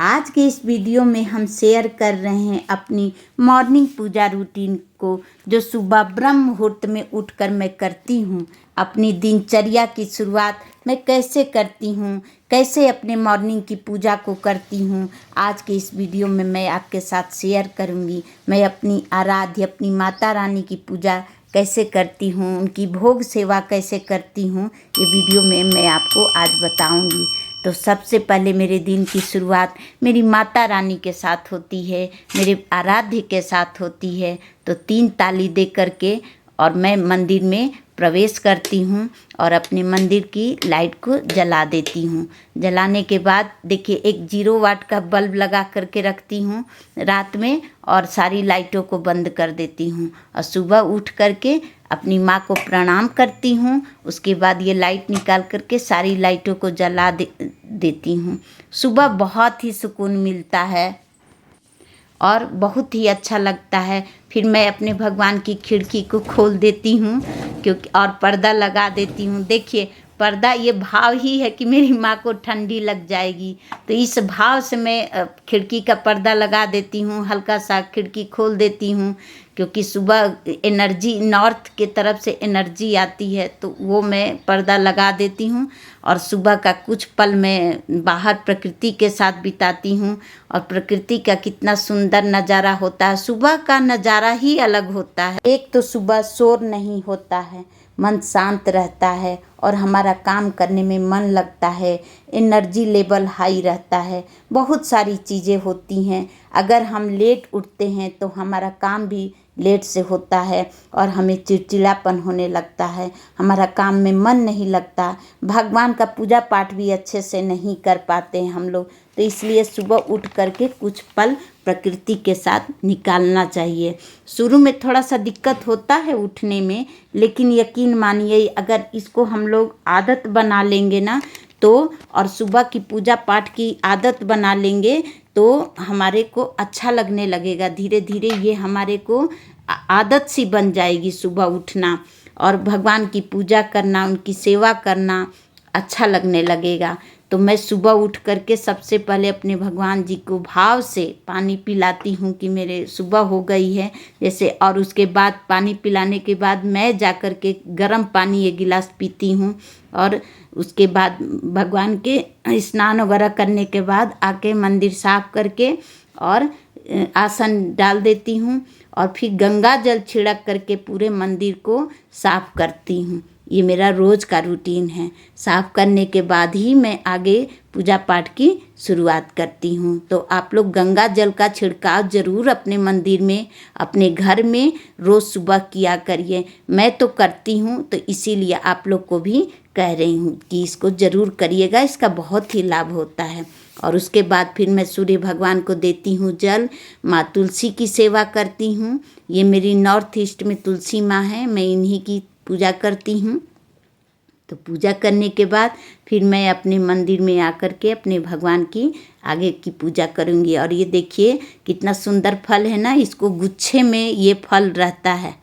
आज के इस वीडियो में हम शेयर कर रहे हैं अपनी मॉर्निंग पूजा रूटीन को, जो सुबह ब्रह्म मुहूर्त में उठकर मैं करती हूँ। अपनी दिनचर्या की शुरुआत मैं कैसे करती हूँ, कैसे अपने मॉर्निंग की पूजा को करती हूँ, आज के इस वीडियो में मैं आपके साथ शेयर करूँगी। मैं अपनी आराध्य अपनी माता रानी की पूजा कैसे करती हूँ, उनकी भोग सेवा कैसे करती हूँ, ये वीडियो में मैं आपको आज बताऊँगी। तो सबसे पहले मेरे दिन की शुरुआत मेरी माता रानी के साथ होती है, मेरे आराध्य के साथ होती है। तो 3 ताली दे करके और मैं मंदिर में प्रवेश करती हूँ और अपने मंदिर की लाइट को जला देती हूँ। जलाने के बाद देखिए एक 0 वाट का बल्ब लगा करके रखती हूँ रात में और सारी लाइटों को बंद कर देती हूँ और सुबह उठ करके अपनी माँ को प्रणाम करती हूँ। उसके बाद ये लाइट निकाल करके सारी लाइटों को जला देती हूँ। सुबह बहुत ही सुकून मिलता है और बहुत ही अच्छा लगता है। फिर मैं अपने भगवान की खिड़की को खोल देती हूँ क्योंकि और पर्दा लगा देती हूँ। देखिए पर्दा ये भाव ही है कि मेरी माँ को ठंडी लग जाएगी, तो इस भाव से मैं खिड़की का पर्दा लगा देती हूँ, हल्का सा खिड़की खोल देती हूँ क्योंकि सुबह एनर्जी नॉर्थ के तरफ से एनर्जी आती है, तो वो मैं पर्दा लगा देती हूँ और सुबह का कुछ पल मैं बाहर प्रकृति के साथ बिताती हूँ। और प्रकृति का कितना सुंदर नज़ारा होता है, सुबह का नज़ारा ही अलग होता है। एक तो सुबह शोर नहीं होता है, मन शांत रहता है और हमारा काम करने में मन लगता है, एनर्जी लेवल हाई रहता है, बहुत सारी चीज़ें होती हैं। अगर हम लेट उठते हैं तो हमारा काम भी लेट से होता है और हमें चिड़चिड़ापन होने लगता है, हमारा काम में मन नहीं लगता, भगवान का पूजा पाठ भी अच्छे से नहीं कर पाते हैं हम लोग। तो इसलिए सुबह उठ करके कुछ पल प्रकृति के साथ निकालना चाहिए। शुरू में थोड़ा सा दिक्कत होता है उठने में, लेकिन यकीन मानिए अगर इसको हम लोग आदत बना लेंगे ना तो, और सुबह की पूजा पाठ की आदत बना लेंगे तो हमारे को अच्छा लगने लगेगा। धीरे धीरे ये हमारे को आदत सी बन जाएगी सुबह उठना और भगवान की पूजा करना, उनकी सेवा करना अच्छा लगने लगेगा। तो मैं सुबह उठ करके सबसे पहले अपने भगवान जी को भाव से पानी पिलाती हूँ कि मेरे सुबह हो गई है जैसे, और उसके बाद पानी पिलाने के बाद मैं जा कर के गर्म पानी 1 गिलास पीती हूँ और उसके बाद भगवान के स्नान वगैरह करने के बाद आके मंदिर साफ करके और आसन डाल देती हूँ और फिर गंगा जल छिड़क करके पूरे मंदिर को साफ करती हूँ। ये मेरा रोज़ का रूटीन है। साफ़ करने के बाद ही मैं आगे पूजा पाठ की शुरुआत करती हूँ। तो आप लोग गंगा जल का छिड़काव ज़रूर अपने मंदिर में, अपने घर में रोज़ सुबह किया करिए। मैं तो करती हूँ, तो इसीलिए आप लोग को भी कह रही हूँ कि इसको ज़रूर करिएगा, इसका बहुत ही लाभ होता है। और उसके बाद फिर मैं सूर्य भगवान को देती हूँ जल, माँ तुलसी की सेवा करती हूँ। ये मेरी नॉर्थ ईस्ट में तुलसी माँ है, मैं इन्हीं की पूजा करती हूँ। तो पूजा करने के बाद फिर मैं अपने मंदिर में आकर के अपने भगवान की आगे की पूजा करूँगी। और ये देखिए कितना सुंदर फल है ना, इसको गुच्छे में ये फल रहता है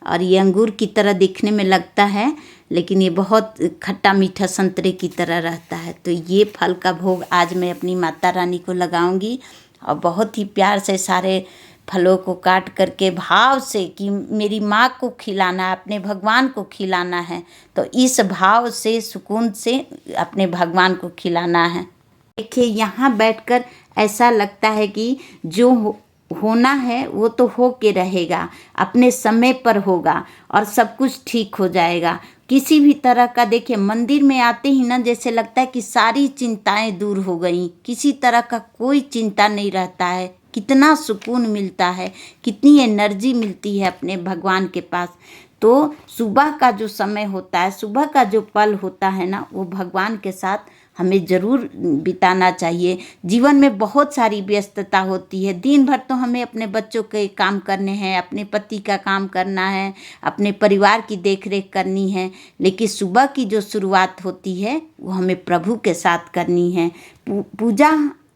और ये अंगूर की तरह दिखने में लगता है, लेकिन ये बहुत खट्टा मीठा संतरे की तरह रहता है। तो ये फल का भोग आज मैं अपनी माता रानी को लगाऊंगी और बहुत ही प्यार से सारे फलों को काट करके भाव से कि मेरी माँ को खिलाना है, अपने भगवान को खिलाना है, तो इस भाव से सुकून से अपने भगवान को खिलाना है। देखिए यहाँ बैठकर ऐसा लगता है कि जो होना है वो तो हो के रहेगा, अपने समय पर होगा और सब कुछ ठीक हो जाएगा। किसी भी तरह का देखिए मंदिर में आते ही ना जैसे लगता है कि सारी चिंताएं दूर हो गई, किसी तरह का कोई चिंता नहीं रहता है। कितना सुकून मिलता है, कितनी एनर्जी मिलती है अपने भगवान के पास। तो सुबह का जो समय होता है, सुबह का जो पल होता है ना, वो भगवान के साथ हमें ज़रूर बिताना चाहिए। जीवन में बहुत सारी व्यस्तता होती है, दिन भर तो हमें अपने बच्चों के काम करने हैं, अपने पति का काम करना है, अपने परिवार की देखरेख करनी है, लेकिन सुबह की जो शुरुआत होती है वो हमें प्रभु के साथ करनी है। पूजा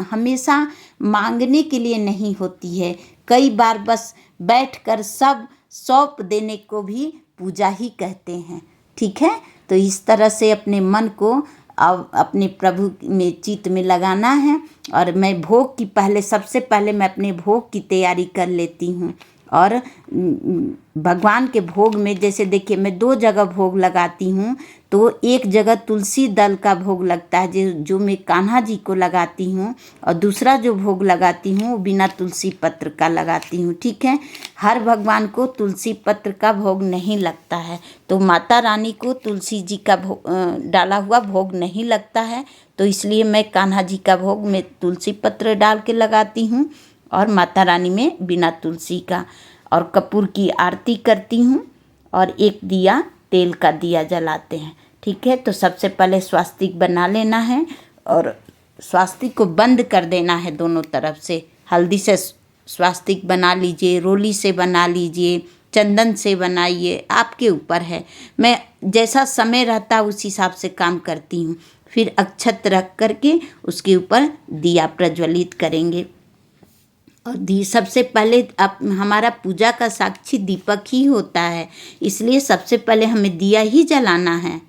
हमेशा मांगने के लिए नहीं होती है, कई बार बस बैठकर सब सौंप देने को भी पूजा ही कहते हैं। ठीक है, तो इस तरह से अपने मन को अब अपने प्रभु में चित्त में लगाना है। और मैं भोग की सबसे पहले मैं अपने भोग की तैयारी कर लेती हूँ। और भगवान के भोग में जैसे देखिए मैं 2 जगह भोग लगाती हूँ। तो एक जगह तुलसी दल का भोग लगता है जो मैं कान्हा जी को लगाती हूँ, और दूसरा जो भोग लगाती हूँ वो बिना तुलसी पत्र का लगाती हूँ। ठीक है, हर भगवान को तुलसी पत्र का भोग नहीं लगता है, तो माता रानी को तुलसी जी का डाला हुआ भोग नहीं लगता है, तो इसलिए मैं कान्हा जी का भोग में तुलसी पत्र डाल के लगाती हूँ और माता रानी में बिना तुलसी का। और कपूर की आरती करती हूँ और एक दिया तेल का दिया जलाते हैं। ठीक है, तो सबसे पहले स्वास्तिक बना लेना है और स्वास्तिक को बंद कर देना है दोनों तरफ से। हल्दी से स्वास्तिक बना लीजिए, रोली से बना लीजिए, चंदन से बनाइए, आपके ऊपर है। मैं जैसा समय रहता उस हिसाब से काम करती हूँ। फिर अक्षत रख करके उसके ऊपर दिया प्रज्वलित करेंगे। और सबसे पहले हमारा पूजा का साक्षी दीपक ही होता है, इसलिए सबसे पहले हमें दिया ही जलाना है।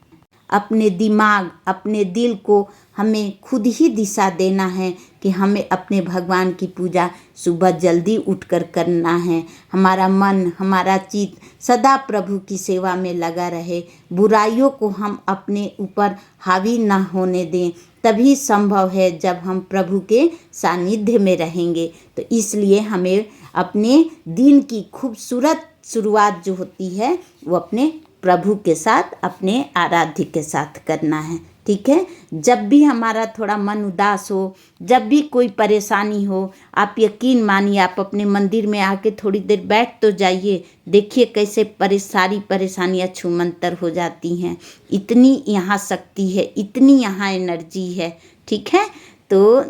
अपने दिमाग, अपने दिल को हमें खुद ही दिशा देना है कि हमें अपने भगवान की पूजा सुबह जल्दी उठकर करना है। हमारा मन, हमारा चित्त सदा प्रभु की सेवा में लगा रहे। बुराइयों को हम अपने ऊपर हावी ना होने दें, तभी संभव है जब हम प्रभु के सानिध्य में रहेंगे। तो इसलिए हमें अपने दिन की खूबसूरत शुरुआत जो होती है वो अपने प्रभु के साथ, अपने आराध्य के साथ करना है। ठीक है, जब भी हमारा थोड़ा मन उदास हो, जब भी कोई परेशानी हो, आप यकीन मानिए आप अपने मंदिर में आके थोड़ी देर बैठ तो जाइए। देखिए कैसे सारी परेशानियाँ छूमंतर हो जाती हैं। इतनी यहाँ शक्ति है, इतनी यहाँ एनर्जी है। ठीक है, तो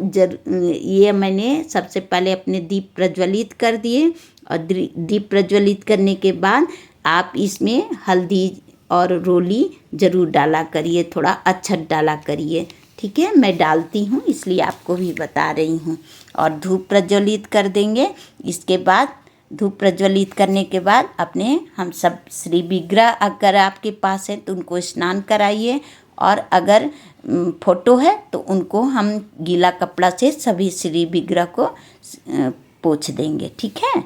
ये मैंने सबसे पहले अपने दीप प्रज्वलित कर दिए। और दीप प्रज्वलित करने के बाद आप इसमें हल्दी और रोली ज़रूर डाला करिए, थोड़ा अक्षत डाला करिए। ठीक है, मैं डालती हूँ इसलिए आपको भी बता रही हूँ। और धूप प्रज्वलित कर देंगे। इसके बाद धूप प्रज्वलित करने के बाद अपने हम सब श्री विग्रह अगर आपके पास है तो उनको स्नान कराइए, और अगर फोटो है तो उनको हम गीला कपड़ा से सभी श्री विग्रह को पोंछ देंगे। ठीक है,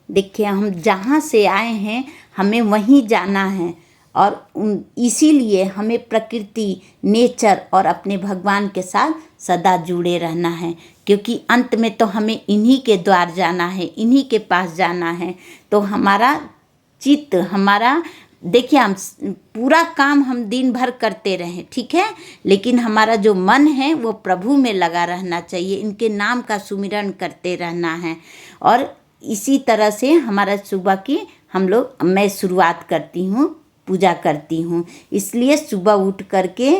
देखिए हम जहाँ से आए हैं हमें वहीं जाना है, और इसीलिए हमें प्रकृति, नेचर और अपने भगवान के साथ सदा जुड़े रहना है, क्योंकि अंत में तो हमें इन्हीं के द्वार जाना है, इन्हीं के पास जाना है। तो हमारा चित्त, हमारा देखिए हम पूरा काम हम दिन भर करते रहें, ठीक है, लेकिन हमारा जो मन है वो प्रभु में लगा रहना चाहिए, इनके नाम का सुमिरन करते रहना है। और इसी तरह से हमारा सुबह की मैं शुरुआत करती हूँ, पूजा करती हूँ। इसलिए सुबह उठ करके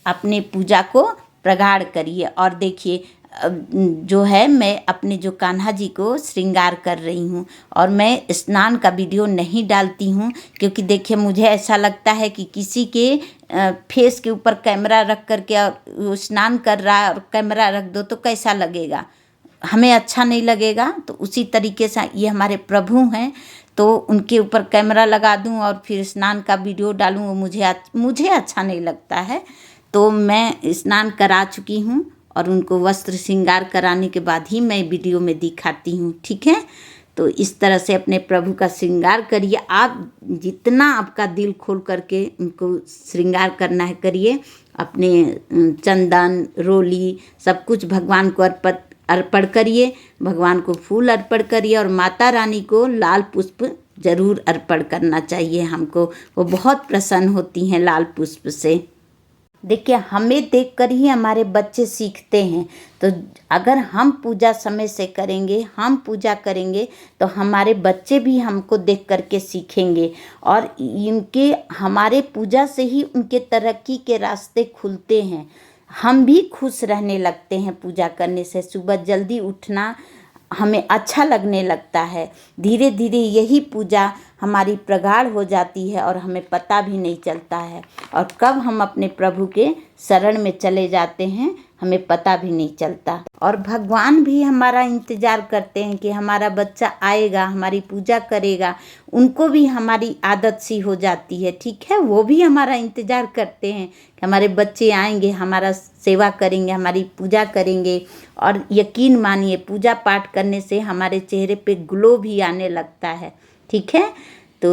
अपने पूजा को प्रगाढ़ करिए। और देखिए जो है मैं अपने जो कान्हा जी को श्रृंगार कर रही हूँ, और मैं स्नान का वीडियो नहीं डालती हूँ, क्योंकि देखिए मुझे ऐसा लगता है कि किसी के फेस के ऊपर कैमरा रख करके वो स्नान कर रहा है और कैमरा रख दो तो कैसा लगेगा, हमें अच्छा नहीं लगेगा। तो उसी तरीके से ये हमारे प्रभु हैं, तो उनके ऊपर कैमरा लगा दूं और फिर स्नान का वीडियो डालूं, वो मुझे अच्छा नहीं लगता है। तो मैं स्नान करा चुकी हूँ और उनको वस्त्र श्रृंगार कराने के बाद ही मैं वीडियो में दिखाती हूँ। ठीक है, तो इस तरह से अपने प्रभु का श्रृंगार करिए। आप जितना आपका दिल खोल करके उनको श्रृंगार करना है करिए। अपने चंदन, रोली सब कुछ भगवान को अर्पण करिए, भगवान को फूल अर्पण करिए, और माता रानी को लाल पुष्प जरूर अर्पण करना चाहिए हमको, वो बहुत प्रसन्न होती हैं लाल पुष्प से। देखिए हमें देखकर ही हमारे बच्चे सीखते हैं, तो अगर हम पूजा समय से करेंगे, हम पूजा करेंगे, तो हमारे बच्चे भी हमको देख करके सीखेंगे, और हमारे पूजा से ही उनके तरक्की के रास्ते खुलते हैं। हम भी खुश रहने लगते हैं पूजा करने से। सुबह जल्दी उठना हमें अच्छा लगने लगता है। धीरे धीरे यही पूजा हमारी प्रगाढ़ हो जाती है और हमें पता भी नहीं चलता है, और कब हम अपने प्रभु के शरण में चले जाते हैं हमें पता भी नहीं चलता। और भगवान भी हमारा इंतज़ार करते हैं कि हमारा बच्चा आएगा, हमारी पूजा करेगा। उनको भी हमारी आदत सी हो जाती है, ठीक है, वो भी हमारा इंतज़ार करते हैं कि हमारे बच्चे आएंगे, हमारा सेवा करेंगे, हमारी पूजा करेंगे। और यकीन मानिए पूजा पाठ करने से हमारे चेहरे पे ग्लो भी आने लगता है, ठीक है। तो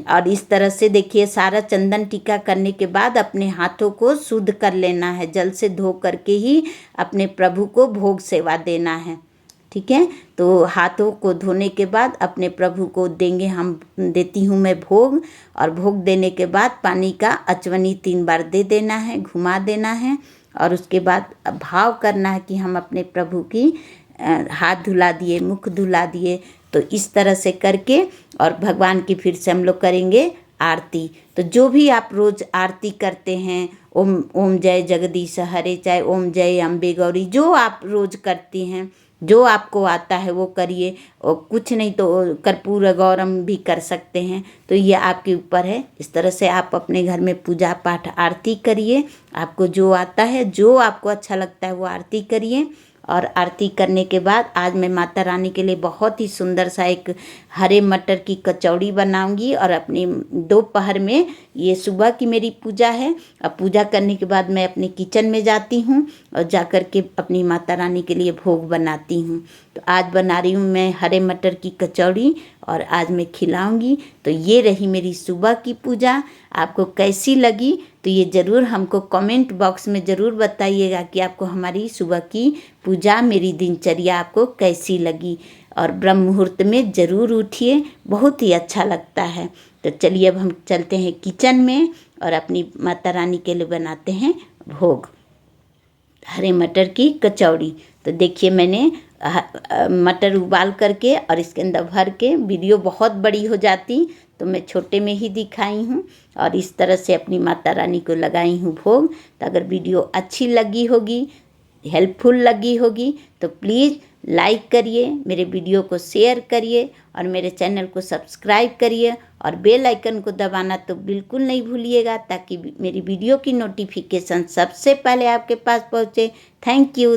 और इस तरह से देखिए सारा चंदन टीका करने के बाद अपने हाथों को शुद्ध कर लेना है, जल से धो करके ही अपने प्रभु को भोग सेवा देना है, ठीक है। तो हाथों को धोने के बाद अपने प्रभु को देंगे, हम देती हूँ मैं भोग। और भोग देने के बाद पानी का अचवनी 3 बार दे देना है, घुमा देना है। और उसके बाद भाव करना है कि हम अपने प्रभु की हाथ धुला दिए, मुख धुला दिए। तो इस तरह से करके और भगवान की फिर से हम लोग करेंगे आरती। तो जो भी आप रोज़ आरती करते हैं, ओम ओम जय जगदीश हरे, चाहे ओम जय अम्बे गौरी, जो आप रोज़ करती हैं, जो आपको आता है वो करिए। और कुछ नहीं तो कर्पूर गौरम भी कर सकते हैं। तो ये आपके ऊपर है। इस तरह से आप अपने घर में पूजा पाठ आरती करिए। आपको जो आता है, जो आपको अच्छा लगता है वो आरती करिए। और आरती करने के बाद आज मैं माता रानी के लिए बहुत ही सुंदर सा एक हरे मटर की कचौड़ी बनाऊंगी। और अपनी दोपहर में, ये सुबह की मेरी पूजा है। अब पूजा करने के बाद मैं अपने किचन में जाती हूँ और जा कर के अपनी माता रानी के लिए भोग बनाती हूँ। तो आज बना रही हूँ मैं हरे मटर की कचौड़ी और आज मैं खिलाऊंगी। तो ये रही मेरी सुबह की पूजा। आपको कैसी लगी तो ये ज़रूर हमको कमेंट बॉक्स में ज़रूर बताइएगा कि आपको हमारी सुबह की पूजा, मेरी दिनचर्या आपको कैसी लगी। और ब्रह्म मुहूर्त में ज़रूर उठिए, बहुत ही अच्छा लगता है। तो चलिए अब हम चलते हैं किचन में और अपनी माता रानी के लिए बनाते हैं भोग, हरे मटर की कचौड़ी। तो देखिए मैंने मटर उबाल करके और इसके अंदर भर के, वीडियो बहुत बड़ी हो जाती तो मैं छोटे में ही दिखाई हूँ। और इस तरह से अपनी माता रानी को लगाई हूँ भोग। तो अगर वीडियो अच्छी लगी होगी, हेल्पफुल लगी होगी तो प्लीज़ लाइक करिए, मेरे वीडियो को शेयर करिए और मेरे चैनल को सब्सक्राइब करिए। और बेल आइकन को दबाना तो बिल्कुल नहीं भूलिएगा, ताकि मेरी वीडियो की नोटिफिकेशन सबसे पहले आपके पास पहुँचे। Thank you.